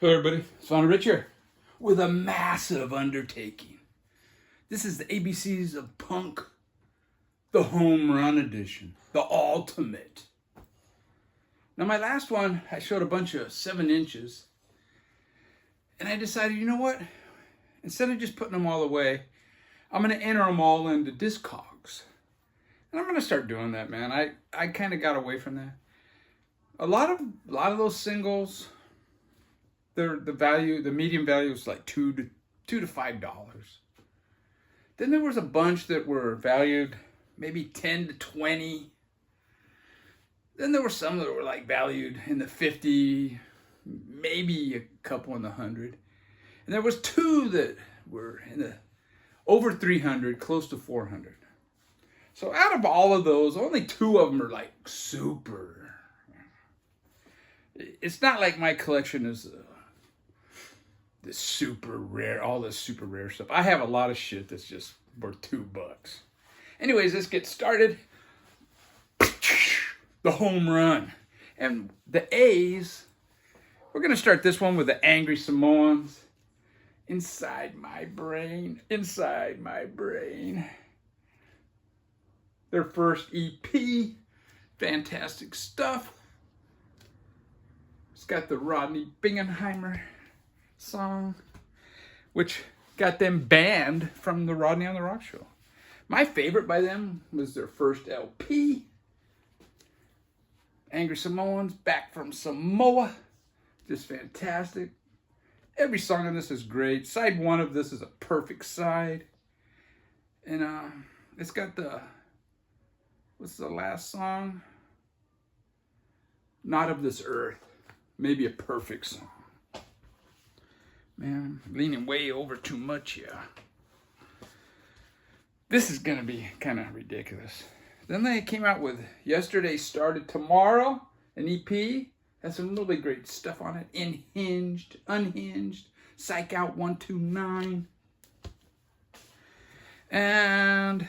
Hello everybody, Son Rich here with a massive undertaking. This is the ABCs of Punk, the Home Run Edition, the ultimate. Now my last one, I showed a bunch of 7 inches, and I decided, you know what? Instead of just putting them all away, I'm going to enter them all into Discogs. And I'm going to start doing that, man. I kind of got away from that. A lot of those singles, the median value was like $2 to $5. Then there was a bunch that were valued maybe 10 to 20. Then there were some that were like valued in the 50, maybe a couple in the 100. And there was 2 that were in the over 300, close to 400. So out of all of those, only 2 of them are like super. It's not like my collection is this super rare, all this super rare stuff. I have a lot of shit that's just worth $2. Anyways, let's get started. The home run. And the A's, we're going to start this one with the Angry Samoans. Inside my brain, inside my brain. Their first EP, fantastic stuff. It's got the Rodney Bingenheimer song, which got them banned from the Rodney on the Rock show. My favorite by them was their first LP, Angry Samoans, Back from Samoa. Just fantastic. Every song on this is great. Side 1 of this is a perfect side. And it's got the, what's the last song? Not of This Earth. Maybe a perfect song. Man, I'm leaning way over too much here. This is going to be kind of ridiculous. Then they came out with Yesterday Started Tomorrow, an EP. Has some really great stuff on it. Unhinged, Psych Out 129. And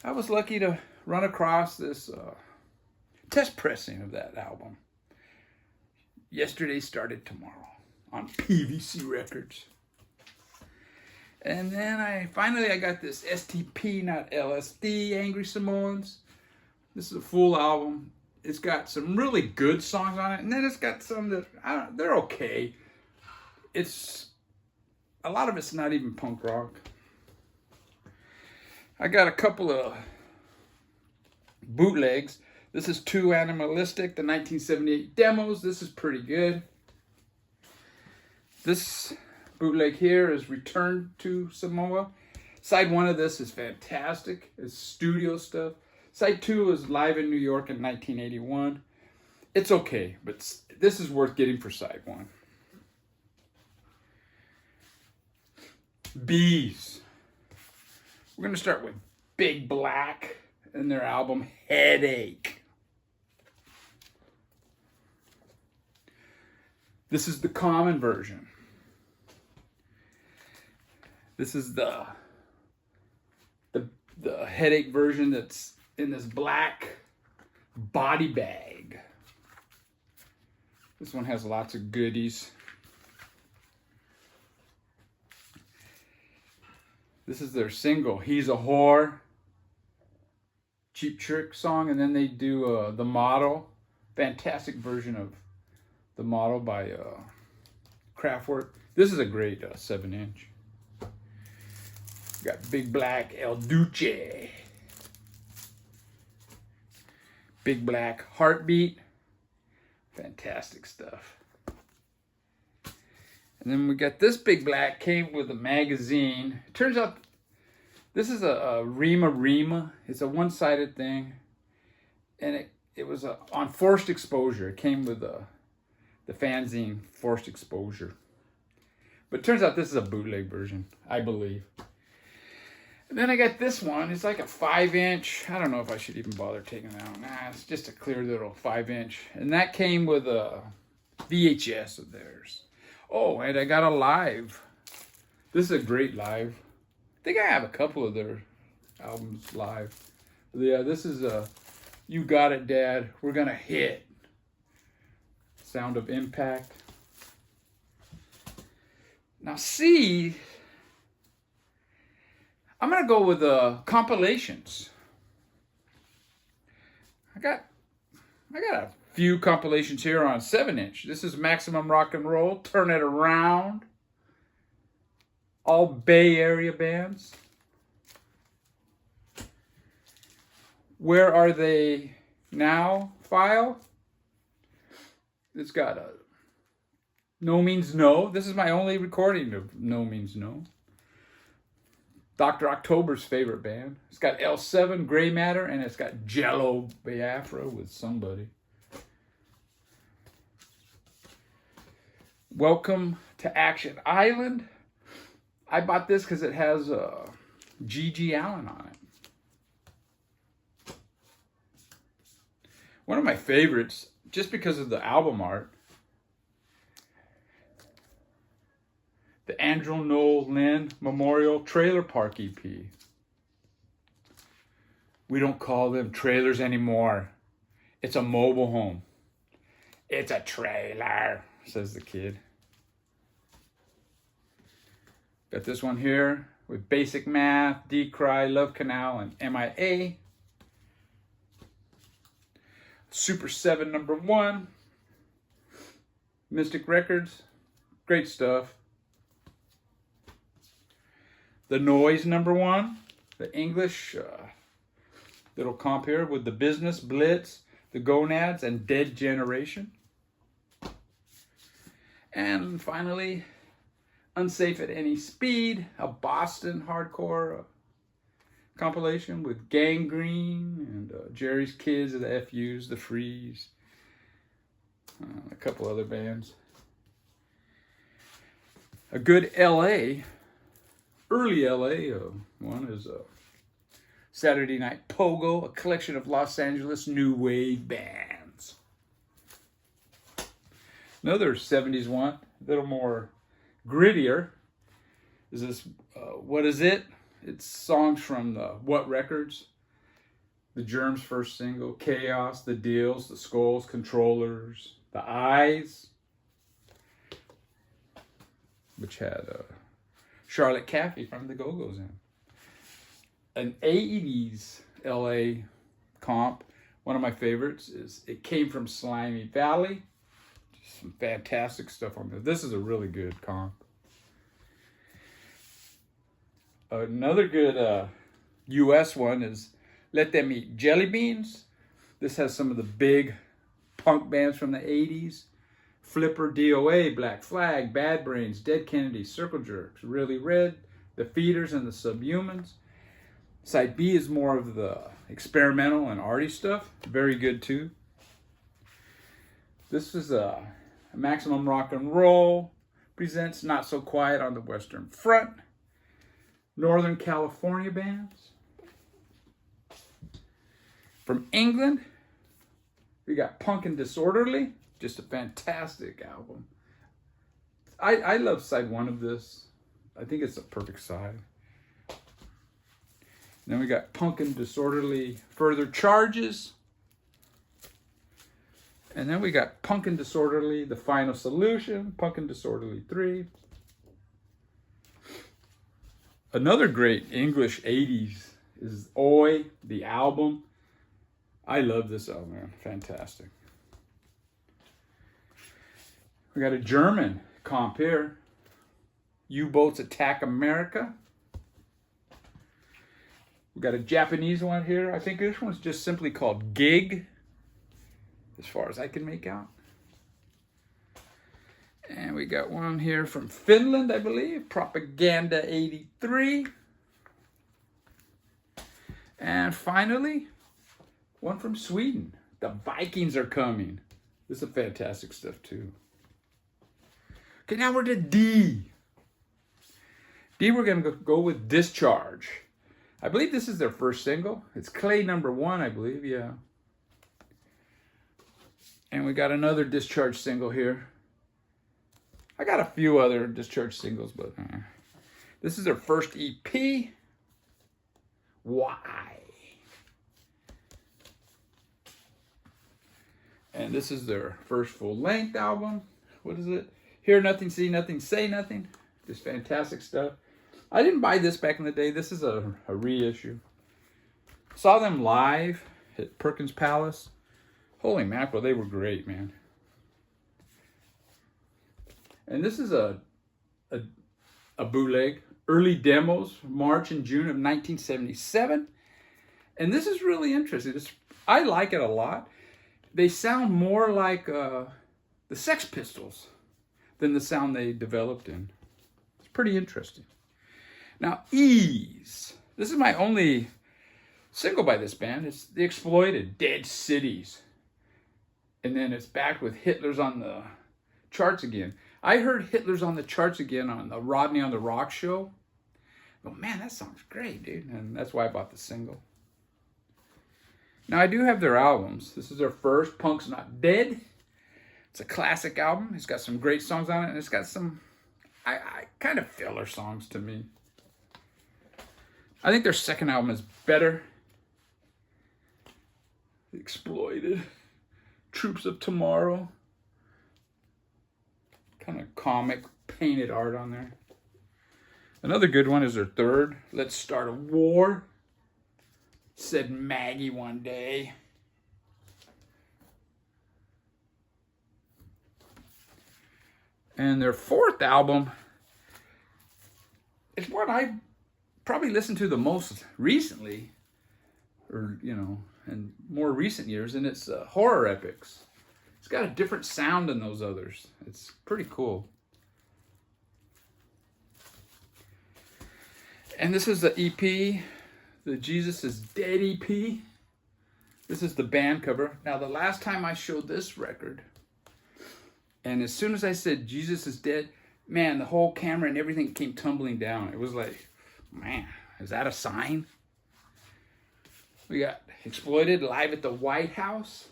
I was lucky to run across this test pressing of that album. Yesterday Started Tomorrow on PVC Records. And then I got this STP, not LSD, Angry Samoans. This is a full album. It's got some really good songs on it, and then it's got some that they're okay. It's a lot of it's not even punk rock. I got a couple of bootlegs. This is Too Animalistic, the 1978 demos. This is pretty good. This bootleg here is Return to Samoa. Side 1 of this is fantastic. It's studio stuff. Side 2 is live in New York in 1981. It's okay, but this is worth getting for side 1. Bees. We're going to start with Big Black and their album Headache. This is the common version. This is the Headache version that's in this black body bag. This one has lots of goodies. This is their single, He's a Whore. Cheap Trick song, and then they do The Model. Fantastic version of The Model by Kraftwerk. This is a great 7-inch. Got Big Black, El Duce. Big Black, Heartbeat. Fantastic stuff. And then we got this Big Black, came with a magazine. Turns out this is a Rima. It's a one-sided thing. And it was on Forced Exposure. It came with the fanzine Forced Exposure. But it turns out this is a bootleg version, I believe. And then I got this one. It's like a 5-inch. I don't know if I should even bother taking that out. Nah, it's just a clear little 5-inch. And that came with a VHS of theirs. Oh, and I got a live. This is a great live. I think I have a couple of their albums live. Yeah, this is You Got It, Dad. We're Gonna Hit. Sound of Impact. Now C, I'm going to go with compilations. I got a few compilations here on 7-inch. This is Maximum Rock and Roll, Turn It Around. All Bay Area bands. Where Are They Now file. It's got a No Means No. This is my only recording of No Means No. Dr. October's favorite band. It's got L7, Gray Matter, and it's got Jello Biafra with Somebody. Welcome to Action Island. I bought this because it has G.G. Allen on it. One of my favorites, just because of the album art, the Andrew Noel Lynn Memorial Trailer Park EP. We don't call them trailers anymore. It's a mobile home. It's a trailer, says the kid. Got this one here with Basic Math, Decry, Love Canal, and MIA. Super 7 #1. Mystic Records. Great stuff. The Noise #1. The English little comp here with The Business, Blitz, The Gonads, and Dead Generation. And finally, Unsafe at Any Speed, a Boston hardcore compilation with Gangrene and Jerry's Kids, the FUs, the Freeze, a couple other bands. A good LA, early LA one is Saturday Night Pogo, a collection of Los Angeles new wave bands. Another 70s one, a little more grittier, is this What Is It? It's songs from the What Records, the Germs' first single, Chaos, The Deals, The Skulls, Controllers, The Eyes, which had Charlotte Caffey from the Go-Go's in. An 80s LA comp, one of my favorites, is It Came From Slimy Valley. Just some fantastic stuff on there. This is a really good comp. Another good US one is Let Them Eat Jelly Beans. This has some of the big punk bands from the 80s. Flipper, DOA, Black Flag, Bad Brains, Dead Kennedys, Circle Jerks, Really Red, The Feeders, and the Subhumans. Side B is more of the experimental and arty stuff. Very good too. This is a Maximum Rock and Roll presents Not So Quiet on the Western Front. Northern California bands. From England, we got Punk and Disorderly. Just a fantastic album. I love side 1 of this. I think it's a perfect side. Then we got Punk and Disorderly Further Charges. And then we got Punk and Disorderly The Final Solution. Punk and Disorderly 3. Another great English 80s is Oi, the album. I love this album, man. Fantastic. We got a German comp here. U-Boats Attack America. We got a Japanese one here. I think this one's just simply called Gig, as far as I can make out. And we got one here from Finland, I believe. Propaganda 83. And finally, one from Sweden. The Vikings Are Coming. This is fantastic stuff too. Okay, now we're to D. D, we're going to go with Discharge. I believe this is their first single. It's Clay #1, I believe, yeah. And we got another Discharge single here. I got a few other Discharge singles, but this is their first EP. Why? And this is their first full-length album. What is it? Hear Nothing, See Nothing, Say Nothing. Just fantastic stuff. I didn't buy this back in the day. This is a reissue. Saw them live at Perkins Palace. Holy mackerel, they were great, man. And this is a bootleg. Early demos, March and June of 1977. And this is really interesting. I like it a lot. They sound more like the Sex Pistols than the sound they developed in. It's pretty interesting. Now, Ease. This is my only single by this band. It's The Exploited, Dead Cities. And then it's backed with Hitler's on the charts again. I heard Hitler's on the charts again on the Rodney on the Rock show. Oh man, that song's great, dude. And that's why I bought the single. Now I do have their albums. This is their first, Punk's Not Dead. It's a classic album. It's got some great songs on it, and it's got some I kind of filler songs to me. I think their second album is better. Exploited. Troops of Tomorrow. Kind of comic painted art on there. Another good one is their third, Let's Start a War. Said Maggie one day. And their fourth album is what I probably listened to the most recently, or, you know, in more recent years, and it's Horror Epics. It's got a different sound than those others. It's pretty cool. And this is the EP, the Jesus is Dead EP. This is the band cover. Now, the last time I showed this record, and as soon as I said Jesus is Dead, man, the whole camera and everything came tumbling down. It was like, man, is that a sign? We got Exploited live at the White House.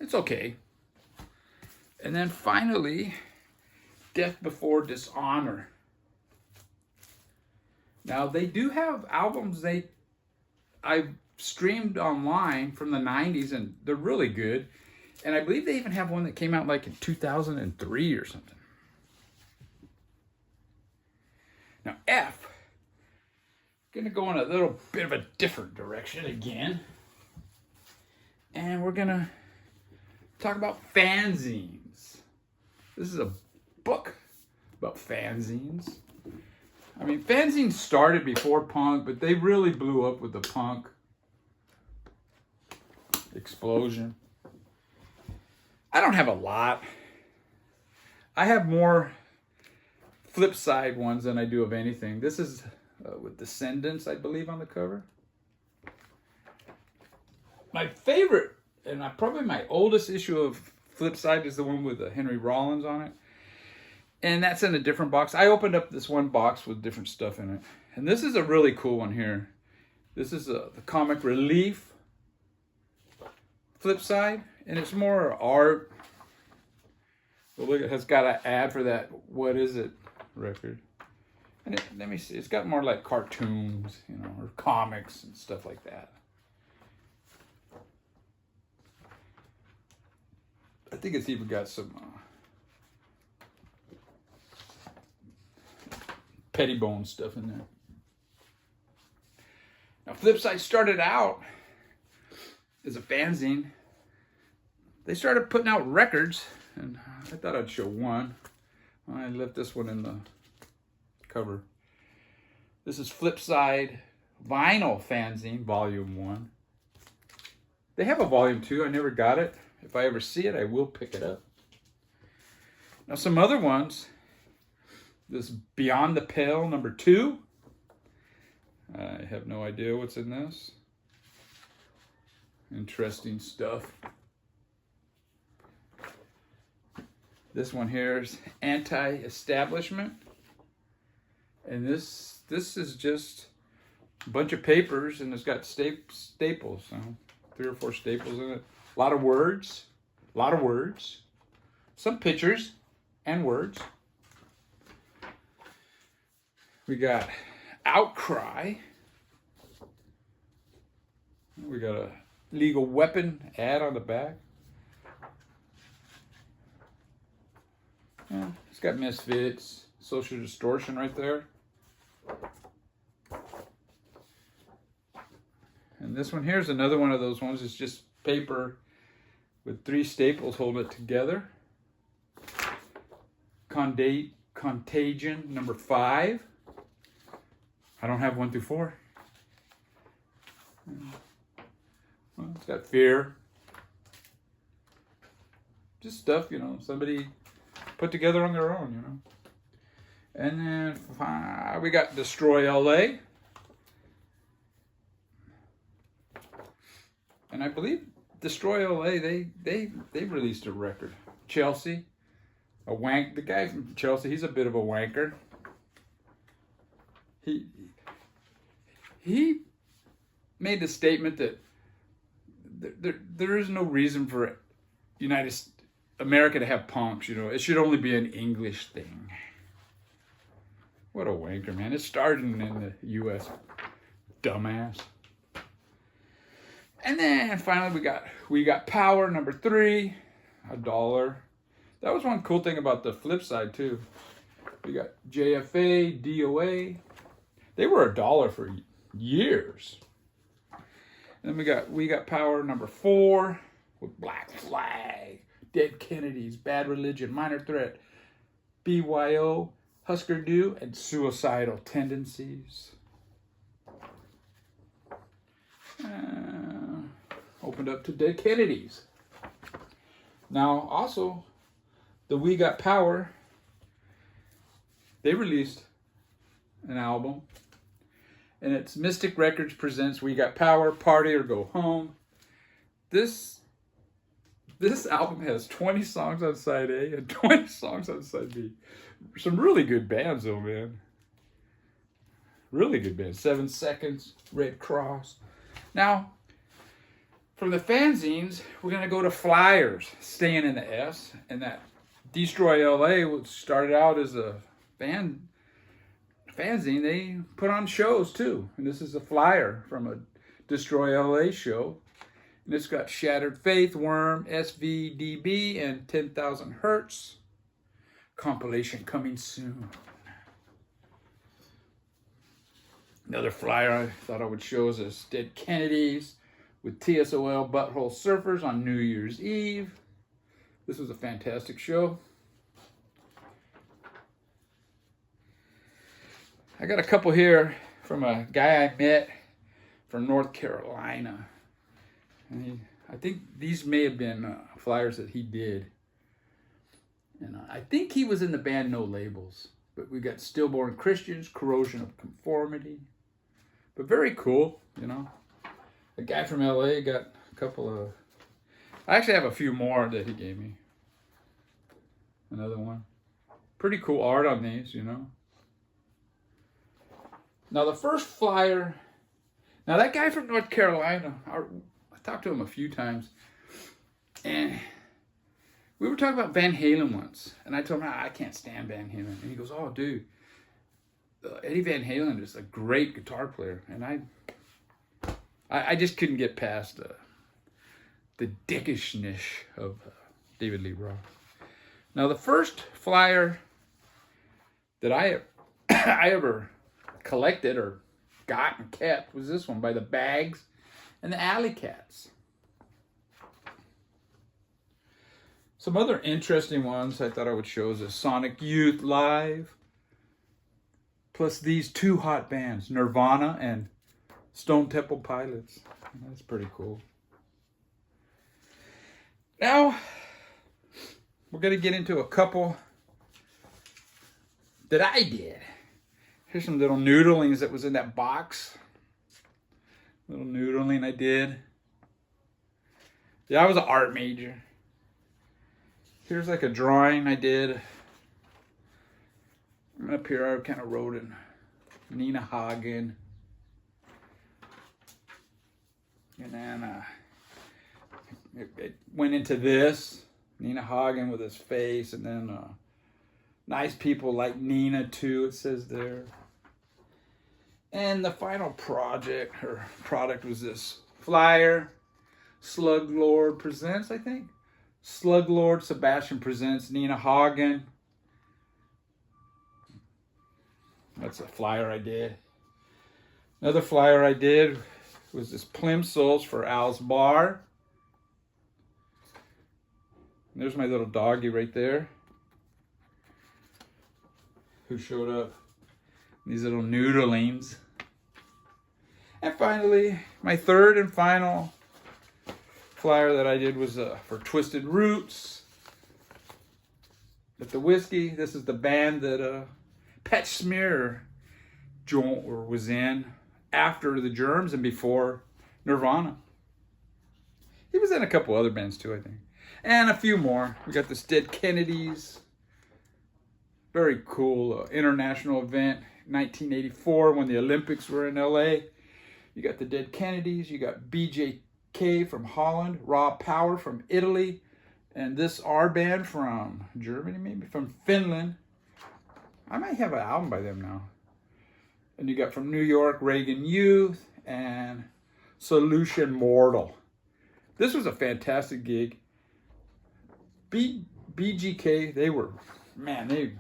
It's okay. And then finally, Death Before Dishonor. Now, they do have albums I streamed online from the 90s, and they're really good. And I believe they even have one that came out like in 2003 or something. Now, F, gonna go in a little bit of a different direction again. And we're gonna talk about fanzines. This is a book about fanzines. I mean, fanzines started before punk, but they really blew up with the punk explosion. I don't have a lot. I have more flip side ones than I do of anything. This is with Descendants, I believe, on the cover. My favorite, and probably my oldest issue of flip side is the one with Henry Rollins on it. And that's in a different box. I opened up this one box with different stuff in it. And this is a really cool one here. This is the Comic Relief flip side. And it's more art. But look, it has got an ad for that What Is It record. And let me see. It's got more like cartoons, you know, or comics and stuff like that. I think it's even got some Pettibone stuff in there. Now, Flipside started out as a fanzine. They started putting out records, and I thought I'd show one. I left this one in the cover. This is Flipside Vinyl Fanzine, Volume 1. They have a Volume 2. I never got it. If I ever see it, I will pick it up. Now, some other ones. This Beyond the Pale, number 2. I have no idea what's in this. Interesting stuff. This one here is Anti-Establishment. And this is just a bunch of papers, and it's got staples. So 3 or 4 staples in it. A lot of words. Some pictures and words. We got Outcry. We got a Legal Weapon ad on the back. Yeah, it's got Misfits, Social Distortion right there. And this one here is another one of those ones. It's just paper with 3 staples holding it together. Contagion number 5. I don't have 1 through 4. Well, it's got Fear. Just stuff, you know, somebody put together on their own, you know. And then we got Destroy LA. And I believe Destroy LA, they released a record. Chelsea, the guy from Chelsea, he's a bit of a wanker. He made the statement that there is no reason for America to have punks, you know. It should only be an English thing. What a wanker, man. It started in the U.S. Dumbass. And then finally we got Power number 3, $1. That was one cool thing about the flip side too. We got JFA, DOA. They were $1 for years. And then we got Power number 4 with Black Flag, Dead Kennedys, Bad Religion, Minor Threat, BYO, Husker Du, and Suicidal Tendencies. Opened up to Dead Kennedys. Now, also, the We Got Power, they released an album, and it's Mystic Records presents We Got Power, Party or Go Home. This album has 20 songs on side A and 20 songs on side B. Some really good bands, though, man. Really good bands. 7 Seconds, Red Cross. Now, from the fanzines, we're going to go to Flyers, staying in the S. And that Destroy LA started out as a fanzine. They put on shows, too. And this is a flyer from a Destroy LA show. And it's got Shattered Faith, Worm, SVDB, and 10,000 Hertz. Compilation coming soon. Another flyer I thought I would show is this Dead Kennedys with TSOL Butthole Surfers on New Year's Eve. This was a fantastic show. I got a couple here from a guy I met from North Carolina. And I think these may have been flyers that he did. And I think he was in the band No Labels. But we got Stillborn Christians, Corrosion of Conformity. But very cool, you know. A guy from LA got a couple of... I actually have a few more that he gave me. Another one. Pretty cool art on these, you know. Now the first flyer... Now that guy from North Carolina, I talked to him a few times. And we were talking about Van Halen once. And I told him, I can't stand Van Halen. And he goes, oh, dude. Eddie Van Halen is a great guitar player. And I just couldn't get past the dickishness of David Lee Roth. Now, the first flyer that I ever collected or got and kept was this one by the Bags and the Alley Cats. Some other interesting ones I thought I would show is a Sonic Youth Live, plus these 2 hot bands, Nirvana and Stone Temple Pilots. That's pretty cool. Now, we're going to get into a couple that I did. Here's some little noodlings that was in that box. Little noodling I did. Yeah, I was an art major. Here's like a drawing I did. Up here I kind of wrote in Nina Hagen. And then it went into this. Nina Hagen with his face. And then nice people like Nina too, it says there. And the final product was this flyer. Slug Lord Presents, I think. Slug Lord Sebastian Presents Nina Hagen. That's a flyer I did. Another flyer I did was this Plimsolls for Al's Bar. There's my little doggy right there, who showed up. These little noodlings. And finally, my third and final flyer that I did was for Twisted Roots. At the whiskey, this is the band that Pat Smear was in after the Germs and before Nirvana. He was in a couple other bands too, I think. And a few more. We got this Dead Kennedys. Very cool international event. 1984 when the Olympics were in LA. You got the Dead Kennedys. You got BJK from Holland. Raw Power from Italy. And this R band from Germany, maybe from Finland. I might have an album by them now. And you got from New York, Reagan Youth and Solution Mortal. This was a fantastic gig. BGK, they were, man,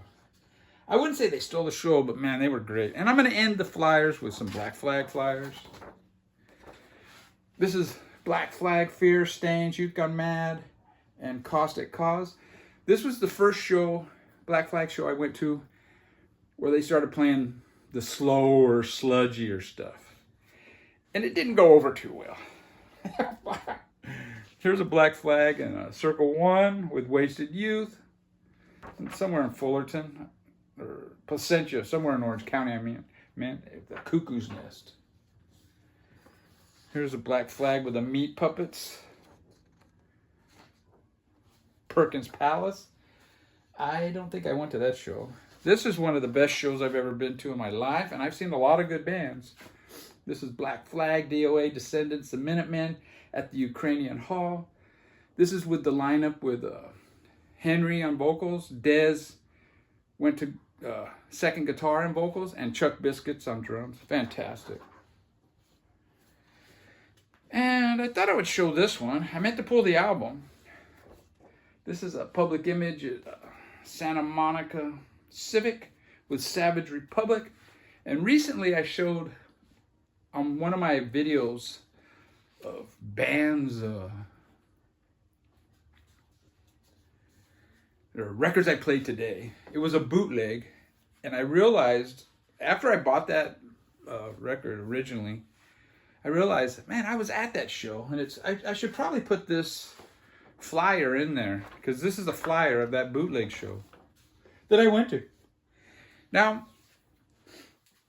I wouldn't say they stole the show, but man, they were great. And I'm going to end the flyers with some Black Flag flyers. This is Black Flag, Fear, Stains, Youth Gone Mad, and Caustic Cause. This was the first show, Black Flag show I went to, where they started playing the slower, sludgier stuff. And it didn't go over too well. Here's a Black Flag and a Circle One with Wasted Youth. And somewhere in Fullerton, or Placentia, somewhere in Orange County, the Cuckoo's Nest. Here's a Black Flag with the Meat Puppets. Perkins Palace. I don't think I went to that show. This is one of the best shows I've ever been to in my life, and I've seen a lot of good bands. This is Black Flag, DOA, Descendants, the Minutemen at the Ukrainian Hall. This is with the lineup with Henry on vocals, Dez went to second guitar and vocals, and Chuck Biscuits on drums. Fantastic. And I thought I would show this one. I meant to pull the album. This is a Public Image Santa Monica Civic with Savage Republic. And recently I showed on one of my videos of bands, or records I played today. It was a bootleg, and I realized after I bought that record originally, I realized, man, I was at that show, and I should probably put this flyer in there, because this is a flyer of that bootleg show that I went to. Now,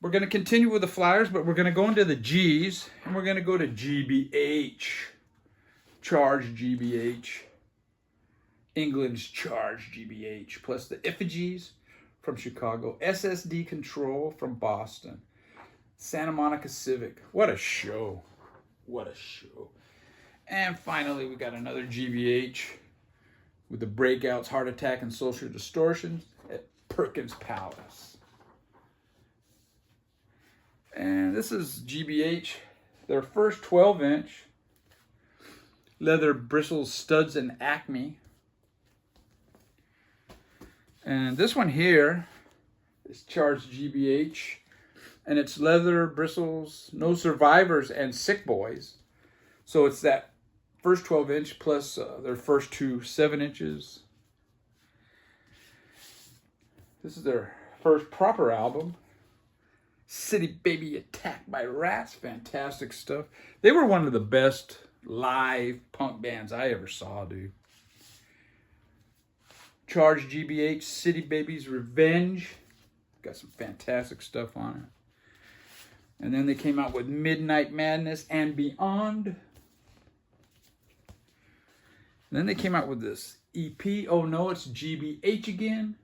we're going to continue with the flyers, but we're going to go into the G's, and we're going to go to GBH. Charge GBH. England's Charge GBH. Plus the Effigies from Chicago. SSD Control from Boston. Santa Monica Civic. What a show. What a show. And finally, we got another GBH with the Breakouts, Heart Attack, and Social Distortion at Perkins Palace. And this is GBH, their first 12-inch leather bristles, studs, and Acme. And this one here is Charge GBH, and it's leather bristles, no survivors, and Sick Boys. So it's that first 12-inch plus their first two 7-inches. This is their first proper album. City Baby Attacked by Rats. Fantastic stuff. They were one of the best live punk bands I ever saw, dude. Charge GBH, City Baby's Revenge. Got some fantastic stuff on it. And then they came out with Midnight Madness and Beyond. And then they came out with this EP. Oh no, it's GBH again.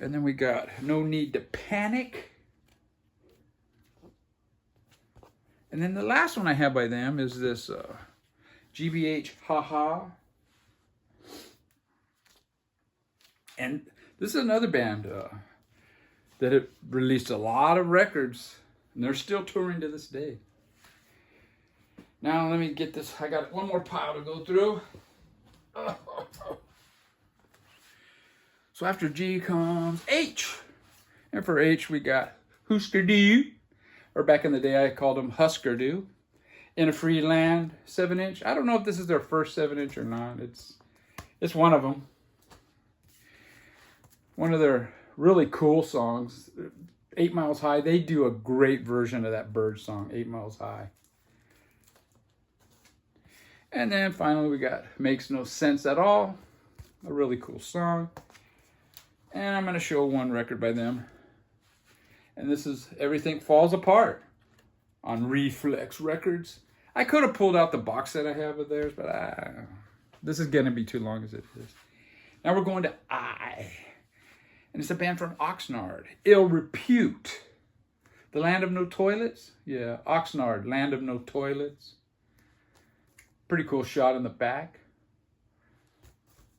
And then we got No Need to Panic. And then the last one I have by them is this GBH Haha. And this is another band that have released a lot of records, and they're still touring to this day. Now let me get this. I got one more pile to go through. So after G comes H. And for H, we got Husker Du. Or back in the day, I called them Husker Du. In a Free Land 7-inch. I don't know if this is their first 7-inch or not. It's one of them. One of their really cool songs, 8 Miles High. They do a great version of that Bird song, 8 Miles High. And then finally we got Makes No Sense at All, a really cool song. And I'm going to show one record by them. And this is Everything Falls Apart on Reflex Records. I could have pulled out the box set I have of theirs, but this is going to be too long as it is. Now we're going to I. And it's a band from Oxnard, Ill Repute. The Land of No Toilets? Yeah, Oxnard, Land of No Toilets. Pretty cool shot in the back.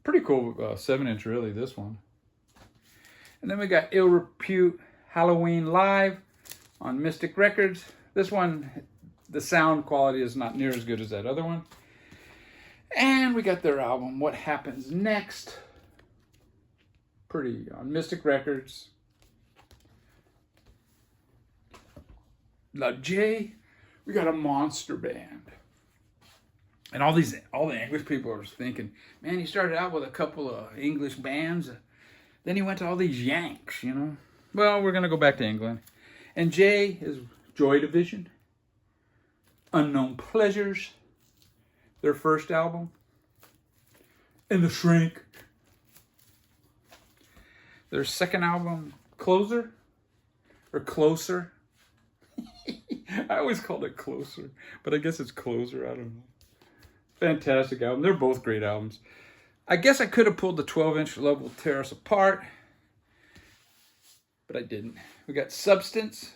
Pretty cool 7-inch, really, this one. And then we got Ill Repute Halloween Live on Mystic Records. This one, the sound quality is not near as good as that other one. And we got their album, What Happens Next. Pretty on Mystic Records. Now J, we got a monster band. And all the English people are thinking, man, he started out with a couple of English bands. Then he went to all these Yanks, you know. Well, we're going to go back to England. And J is Joy Division. Unknown Pleasures. Their first album. And The Shrink. Their second album, Closer. Or Closer. I always called it Closer. But I guess it's Closer. I don't know. Fantastic album. They're both great albums. I guess I could have pulled the 12-inch Love Will Tear Us Apart, but I didn't. We got Substance,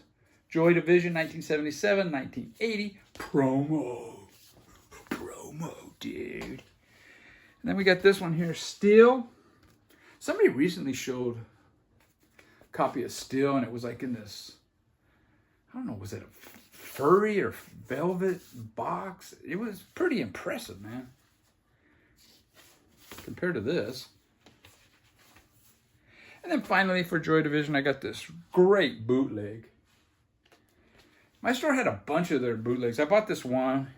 Joy Division, 1977, 1980, Promo, dude. And then we got this one here, Steel. Somebody recently showed a copy of Steel, and it was like in this, I don't know, was it a furry or velvet box? It was pretty impressive, man, compared to this. And then finally for Joy Division, I got this great bootleg. My store had a bunch of their bootlegs. I bought this one.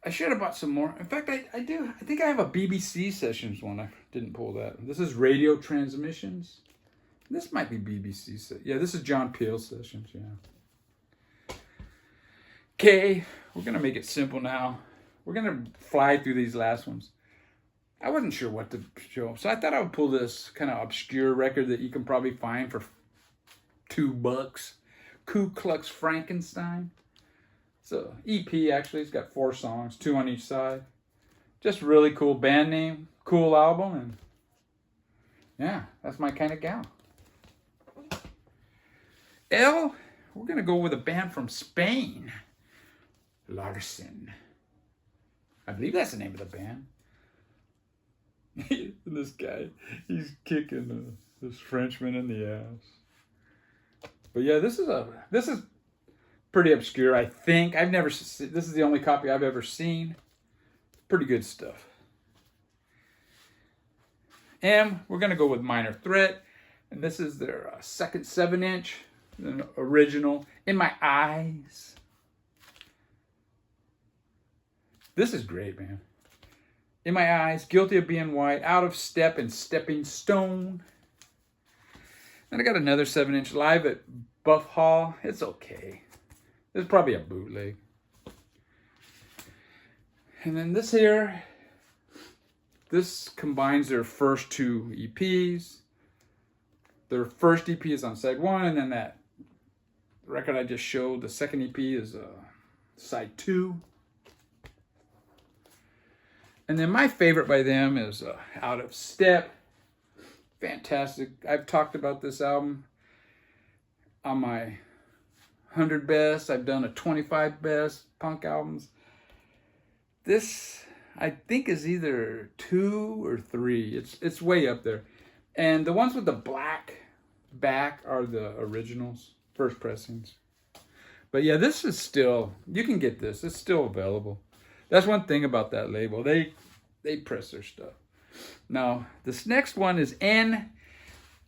I should have bought some more. In fact, I do. I think I have a BBC Sessions one. I didn't pull that. This is Radio Transmissions. This might be BBC. Yeah, this is John Peel Sessions, yeah. Okay, we're going to make it simple now. We're going to fly through these last ones. I wasn't sure what to show, so I thought I would pull this kind of obscure record that you can probably find for $2. Ku Klux Frankenstein. It's an EP, actually. It's got 4 songs, 2 on each side. Just really cool band name, cool album, and yeah, that's my kind of gal. L, we're going to go with a band from Spain. Larsen. I believe that's the name of the band. This guy, he's kicking this Frenchman in the ass. But yeah, this is pretty obscure, I think. This is the only copy I've ever seen. Pretty good stuff. M, we're going to go with Minor Threat. And this is their second 7-inch, the original, In My Eyes. This is great, man. In My Eyes, Guilty of Being White, Out of Step, and Stepping Stone. Then I got another 7-inch live at Buff Hall. It's okay. It's probably a bootleg. And then this here, this combines their first 2 EPs. Their first EP is on side 1, and then that record I just showed, the second EP is side 2. And then my favorite by them is Out of Step. Fantastic. I've talked about this album on my 100 best. I've done a 25 best punk albums. This, I think, is either 2 or 3. It's way up there. And the ones with the black back are the originals, first pressings. But yeah, this is still, you can get this. It's still available. That's one thing about that label. They press their stuff. Now, this next one is N,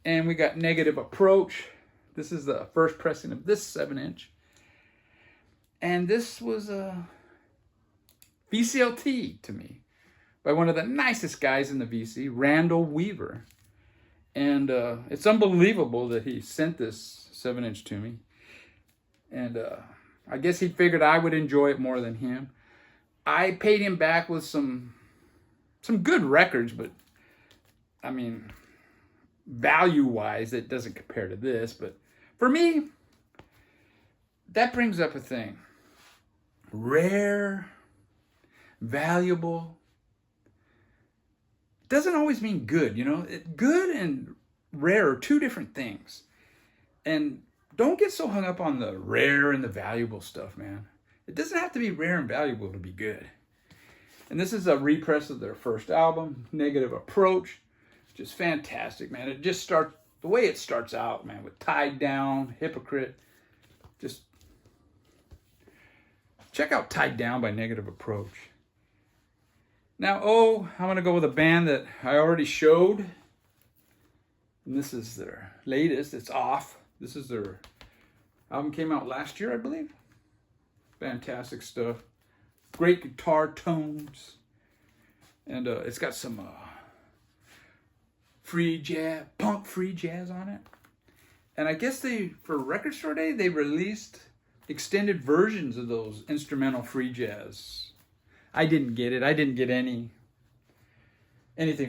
and we got Negative Approach. This is the first pressing of this 7-inch. And this was a VCLT to me by one of the nicest guys in the VC, Randall Weaver. And it's unbelievable that he sent this 7-inch to me. And I guess he figured I would enjoy it more than him. I paid him back with some good records, but I mean, value-wise, it doesn't compare to this. But for me, that brings up a thing. Rare, valuable, doesn't always mean good, you know? Good and rare are two different things. And don't get so hung up on the rare and the valuable stuff, man. It doesn't have to be rare and valuable to be good. And this is a repress of their first album, Negative Approach. Just fantastic, man. It just starts, the way it starts out, man, with Tied Down, Hypocrite. Just check out Tied Down by Negative Approach. Now, I'm going to go with a band that I already showed. And this is their latest. It's Off. This is their album, came out last year, I believe. Fantastic stuff. Great guitar tones. And it's got some free jazz, punk free jazz on it. And I guess for Record Store Day, they released extended versions of those instrumental free jazz. I didn't get it. I didn't get anything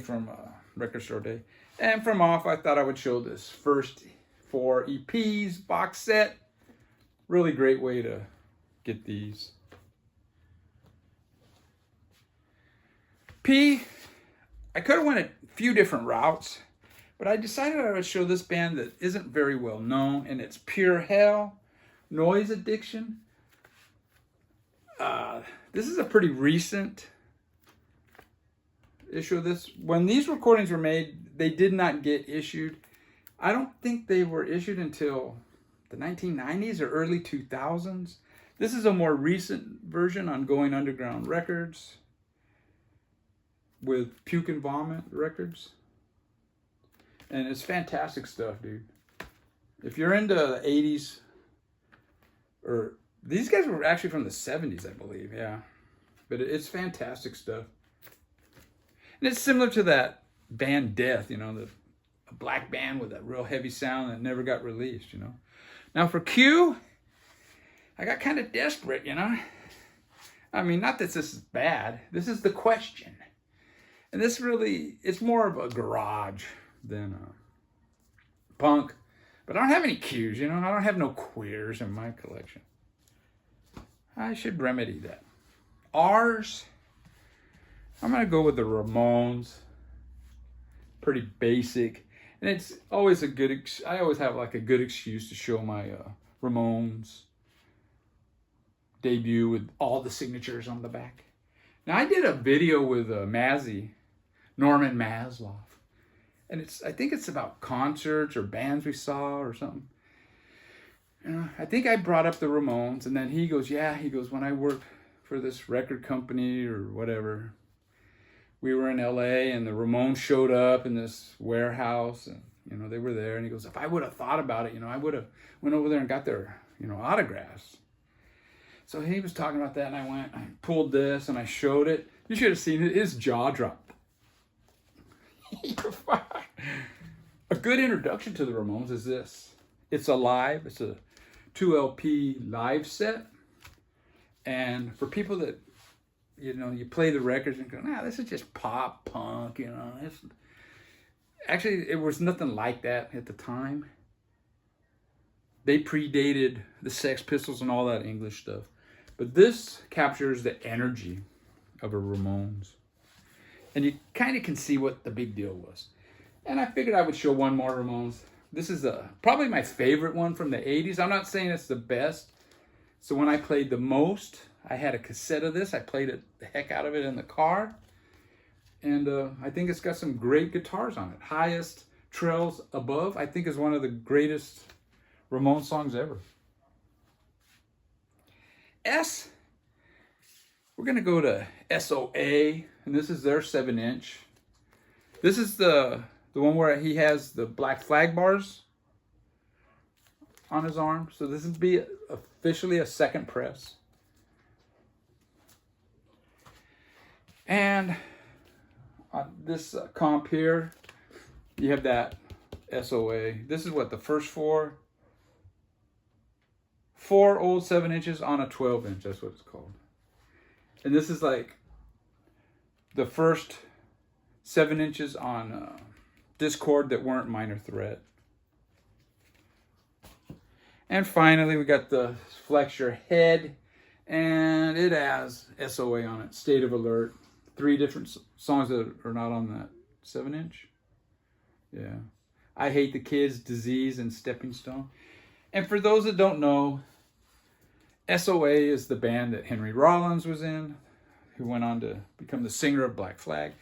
from Record Store Day. And from Off, I thought I would show this first 4 EPs box set. Really great way to get these. P, I could have went a few different routes, but I decided I would show this band that isn't very well known, and it's Pure Hell, Noise Addiction. This is a pretty recent issue of this. When these recordings were made, they did not get issued. I don't think they were issued until the 1990s or early 2000s. This is a more recent version on Going Underground Records with Puke and Vomit Records. And it's fantastic stuff, dude. If you're into the 80s, or these guys were actually from the 70s, I believe, yeah. But it's fantastic stuff. And it's similar to that band Death, you know, a black band with that real heavy sound that never got released, you know. Now for Q, I got kind of desperate, you know. I mean, not that this is bad. This is The Question. And this really, it's more of a garage than a punk. But I don't have any Qs, you know. I don't have no queers in my collection. I should remedy that. R's, I'm going to go with the Ramones. Pretty basic. And it's always a good, I always have like a good excuse to show my Ramones debut with all the signatures on the back. Now I did a video with Mazzy, Norman Masloff. And I think it's about concerts or bands we saw or something. I think I brought up the Ramones, and then he goes, when I worked for this record company or whatever, we were in LA and the Ramones showed up in this warehouse, and, you know, they were there. And he goes, if I would have thought about it, you know, I would have went over there and got their, you know, autographs. So he was talking about that, and I pulled this and I showed it. You should have seen it. His jaw dropped. A good introduction to the Ramones is this. It's a live. It's a 2 LP live set. And for people that, you know, you play the records and go, this is just pop punk, you know. Actually, it was nothing like that at the time. They predated the Sex Pistols and all that English stuff. But this captures the energy of a Ramones. And you kind of can see what the big deal was. And I figured I would show one more Ramones. This is probably my favorite one from the 80s. I'm not saying it's the best. So when I played the most, I had a cassette of this. I played the heck out of it in the car. And I think it's got some great guitars on it. Highest Trails Above, I think, is one of the greatest Ramones songs ever. S, we're going to go to SOA. And this is their 7-inch. This is the one where he has the Black Flag bars on his arm. So this would be officially a second press. And on this comp here, you have that SOA. This is what the first four old 7-inches on a 12-inch. That's what it's called. And this is like the first 7 inches on Discord that weren't minor threat. And finally, we got the Flex Your Head, and it has SOA on it, State of Alert. 3 different songs that are not on that 7-inch. Yeah. I Hate the Kids, Disease, and Stepping Stone. And for those that don't know, SOA is the band that Henry Rollins was in, who went on to become the singer of Black Flag.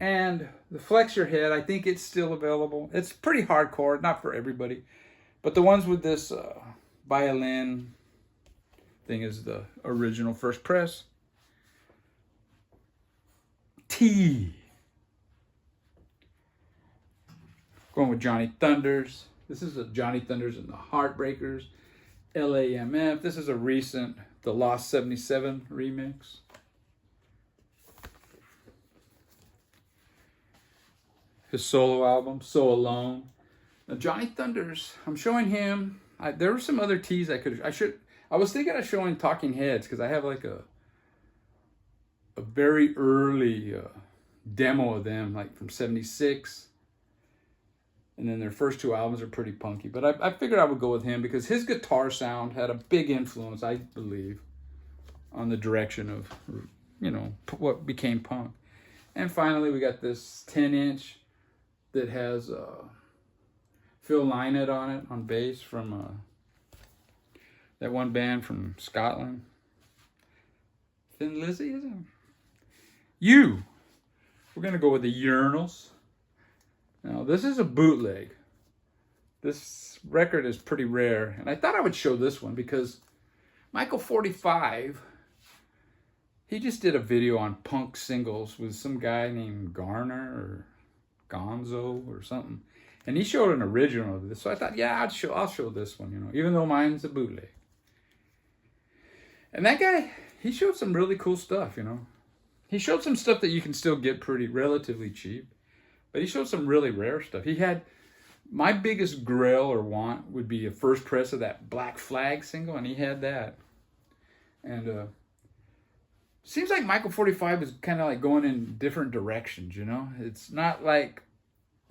And the Flex Your Head, I think it's still available. It's pretty hardcore, not for everybody. But the ones with this violin thing is the original first press. T. Going with Johnny Thunders. This is a Johnny Thunders and the Heartbreakers. LAMF. This is a recent, the Lost 77 remix. His solo album, So Alone. Now Johnny Thunders, I'm showing him. There were some other teas I was thinking of showing Talking Heads because I have like a very early demo of them, like from '76. And then their first 2 albums are pretty punky. But I figured I would go with him because his guitar sound had a big influence, I believe, on the direction of, you know, what became punk. And finally, we got this 10-inch that has Phil Lynott on it, on bass, from that one band from Scotland. Thin Lizzy, is it? We're going to go with the Urinals. Now, this is a bootleg. This record is pretty rare. And I thought I would show this one because Michael 45, he just did a video on punk singles with some guy named Garner or Gonzo or something. And he showed an original of this. So I thought, yeah, I'll show this one, you know, even though mine's a bootleg. And that guy, he showed some really cool stuff, you know. He showed some stuff that you can still get pretty relatively cheap. But he showed some really rare stuff. He had, my biggest grail or want would be a first press of that Black Flag single, and he had that. And seems like Michael 45 is kind of like going in different directions, you know? It's not like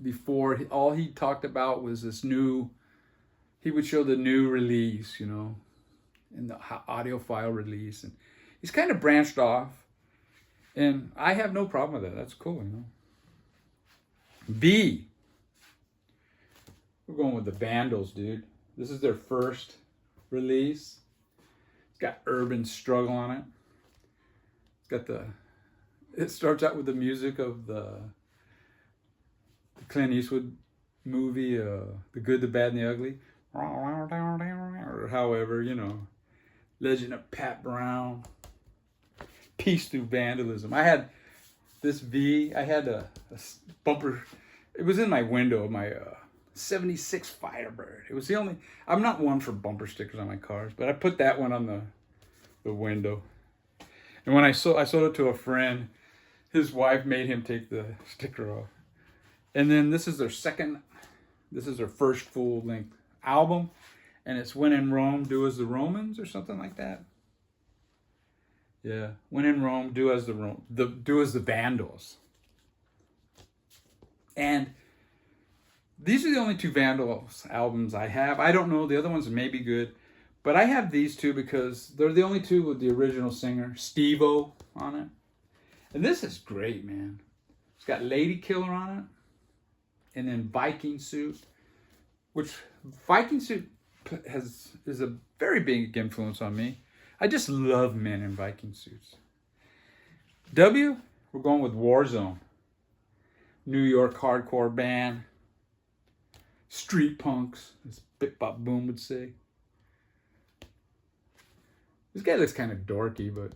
before, all he talked about was this new, he would show the new release, you know, in the audiophile release. And he's kind of branched off. And I have no problem with that. That's cool, you know? B. We're going with the Vandals, dude. This is their first release. It's got Urban Struggle on it. It's got it starts out with the music of the Clint Eastwood movie, The Good, the Bad, and the Ugly. Or however, you know, Legend of Pat Brown. Peace Through Vandalism. I had this V. I had a bumper. It was in my window of my 76 Firebird. It was the only. I'm not one for bumper stickers on my cars, but I put that one on the window. And when I sold it to a friend, his wife made him take the sticker off. And then this is their first full length album, and it's When in Rome, Do as the Romans or something like that. Yeah, When in Rome, Do as the Vandals. And these are the only 2 Vandals albums I have. I don't know, the other ones may be good, but I have these 2 because they're the only 2 with the original singer, Steve-O, on it. And this is great, man. It's got Lady Killer on it, and then Viking Suit, which Viking Suit is a very big influence on me. I just love men in Viking suits. W, we're going with Warzone. New York hardcore band. Street punks, as Bip Bop Boom would say. This guy looks kind of dorky, but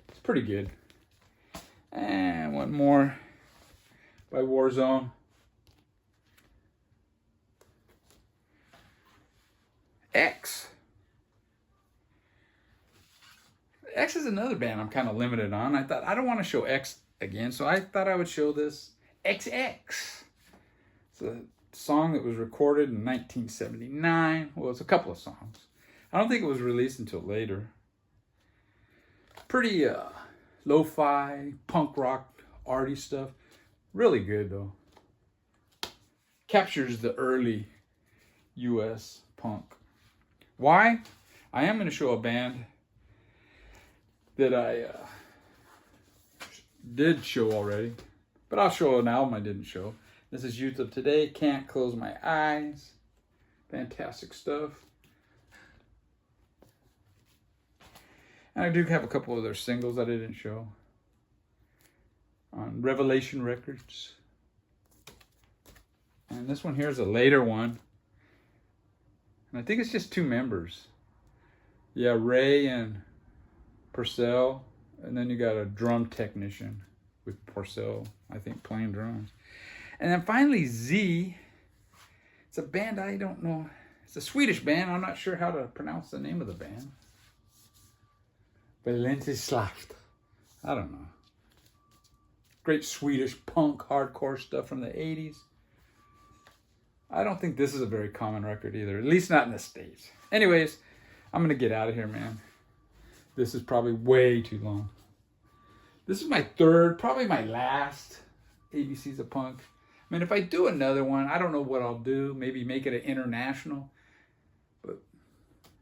it's pretty good. And one more. by Warzone. X. X is another band I'm kind of limited on. I thought I don't want to show X again, so I thought I would show this XX. It's a song that was recorded in 1979. Well, it's a couple of songs. I don't think it was released until later. Pretty lo-fi, punk rock, arty stuff. Really good though. Captures the early US punk. Why? I am going to show a band that I did show already, but I'll show an album I didn't show. This is Youth of Today, Can't Close My Eyes. Fantastic stuff. And I do have a couple of their singles I didn't show on Revelation Records. And this one here is a later one. And I think it's just two members. Yeah, Ray and Purcell. And then you got a drum technician with Purcell, I think, playing drums. And then finally Z. It's a band I don't know. It's a Swedish band. I'm not sure how to pronounce the name of the band. Belenteslaft. I don't know. Great Swedish punk hardcore stuff from the 80s. I don't think this is a very common record either, at least not in the States. Anyways, I'm going to get out of here, man. This is probably way too long. This is my third, probably my last ABCs of Punk. I mean, if I do another one, I don't know what I'll do. Maybe make it an international. But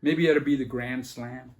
maybe it'll be the Grand Slam.